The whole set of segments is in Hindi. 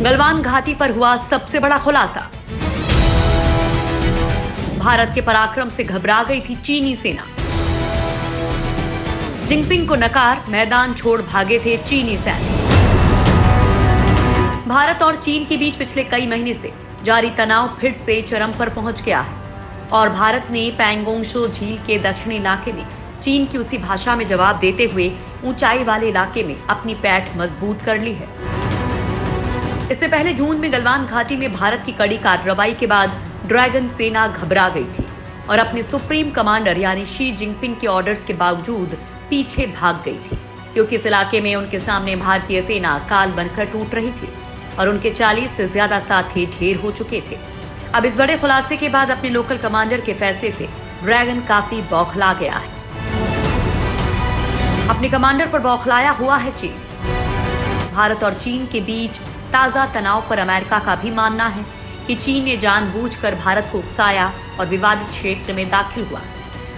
गलवान घाटी पर हुआ सबसे बड़ा खुलासा। भारत के पराक्रम से घबरा गई थी चीनी सेना। जिनपिंग को नकार, मैदान छोड़ भागे थे चीनी सैनिक। भारत और चीन के बीच पिछले कई महीने से जारी तनाव फिर से चरम पर पहुंच गया है और भारत ने पैंगोंग त्सो झील के दक्षिणी इलाके में चीन की उसी भाषा में जवाब देते हुए ऊंचाई वाले इलाके में अपनी पैठ मजबूत कर ली है। इससे पहले जून में गलवान घाटी में भारत की कड़ी कार्रवाई के बाद ड्रैगन सेना घबरा गई थी और अपने सुप्रीम कमांडर यानी शी जिनपिंग के ऑर्डर्स के बावजूद पीछे भाग गई थी, क्योंकि इस इलाके में उनके सामने भारतीय सेना काल बनकर टूट रही थी और उनके 40 से ज्यादा साथी ढेर हो चुके थे। अब इस बड़े खुलासे के बाद अपने लोकल कमांडर के फैसले से ड्रैगन काफी बौखला गया है। अपने कमांडर पर बौखलाया हुआ है चीन। भारत और चीन के बीच ताजा तनाव पर अमेरिका का भी मानना है कि चीन ने जानबूझकर भारत को उकसाया और विवादित क्षेत्र में दाखिल हुआ।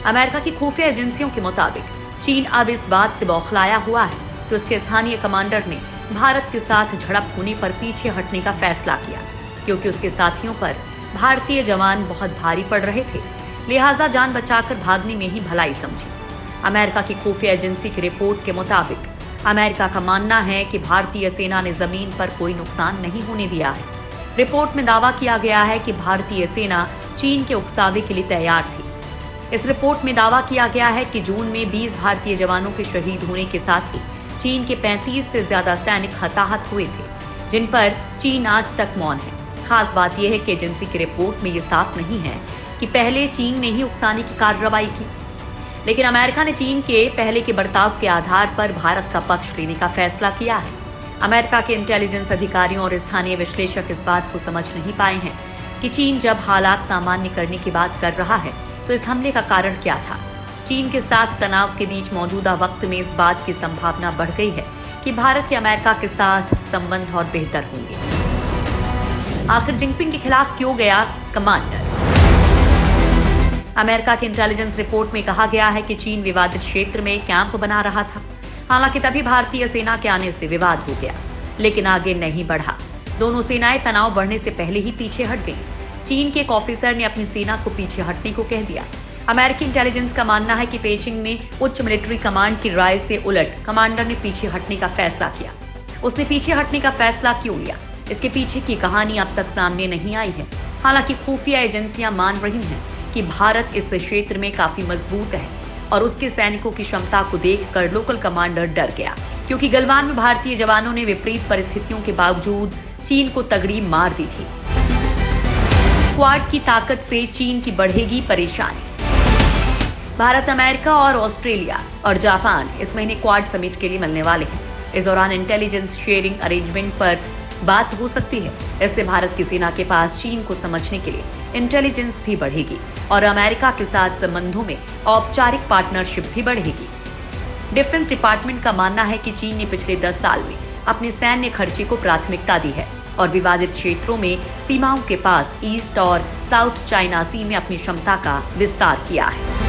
अमेरिका की खुफिया एजेंसियों के मुताबिक चीन अब इस बात से बौखलाया हुआ है कि उसके स्थानीय कमांडर ने भारत के साथ झड़प होने पर पीछे हटने का फैसला किया, क्योंकि उसके साथियों पर भारतीय जवान बहुत भारी पड़ रहे थे, लिहाजा जान बचाकर भागने में ही भलाई समझी। अमेरिका की खुफिया एजेंसी की रिपोर्ट के मुताबिक अमेरिका का मानना है कि भारतीय सेना ने जमीन पर कोई नुकसान नहीं होने दिया है। रिपोर्ट में दावा किया गया है कि भारतीय सेना चीन के उकसावे के लिए तैयार थी। इस रिपोर्ट में दावा किया गया है कि जून में 20 भारतीय जवानों के शहीद होने के साथ ही चीन के 35 से ज्यादा सैनिक हताहत हुए थे, जिन पर चीन आज तक मौन है। खास बात यह है कि एजेंसी की रिपोर्ट में ये साफ नहीं है कि पहले चीन ने ही उकसाने की कार्रवाई की, लेकिन अमेरिका ने चीन के पहले के बर्ताव के आधार पर भारत का पक्ष लेने का फैसला किया है। अमेरिका के इंटेलिजेंस अधिकारियों और स्थानीय विश्लेषक इस बात को समझ नहीं पाए हैं कि चीन जब हालात सामान्य करने की बात कर रहा है तो इस हमले का कारण क्या था। चीन के साथ तनाव के बीच मौजूदा वक्त में इस बात की संभावना बढ़ गई है कि भारत के अमेरिका के साथ संबंध और बेहतर होंगे। आखिर जिनपिंग के खिलाफ क्यों गया कमांडर? अमेरिका की इंटेलिजेंस रिपोर्ट में कहा गया है कि चीन विवादित क्षेत्र में कैंप बना रहा था। हालांकि तभी भारतीय सेना के आने से विवाद हो गया, लेकिन आगे नहीं बढ़ा। दोनों सेनाएं तनाव बढ़ने से पहले ही पीछे हट गईं। चीन के एक ऑफिसर ने अपनी सेना को पीछे हटने को कह दिया। अमेरिकी इंटेलिजेंस का मानना है कि पेचिंग में उच्च मिलिट्री कमांड की राय से उलट कमांडर ने पीछे हटने का फैसला किया। उसने पीछे हटने का फैसला क्यों लिया, इसके पीछे की कहानी अब तक सामने नहीं आई है। हालांकि खुफिया एजेंसियां मान रही हैं कि भारत इस क्षेत्र में काफी मजबूत है और उसके सैनिकों की क्षमता को देखकर लोकल कमांडर डर गया, क्योंकि गलवान में भारतीय जवानों ने विपरीत परिस्थितियों के बावजूद चीन को तगड़ी मार दी थी। क्वाड की ताकत से चीन की बढ़ेगी परेशानी। भारत, अमेरिका और ऑस्ट्रेलिया और जापान इस महीने क्वाड समिट के लिए मिलने वाले हैं। इस दौरान इंटेलिजेंस शेयरिंग अरेंजमेंट पर बात हो सकती है। इससे भारत की सेना के पास चीन को समझने के लिए इंटेलिजेंस भी बढ़ेगी और अमेरिका के साथ संबंधों में औपचारिक पार्टनरशिप भी बढ़ेगी। डिफेंस डिपार्टमेंट का मानना है कि चीन ने पिछले 10 साल में अपने सैन्य खर्चे को प्राथमिकता दी है और विवादित क्षेत्रों में सीमाओं के पास ईस्ट और साउथ चाइना सी में अपनी क्षमता का विस्तार किया है।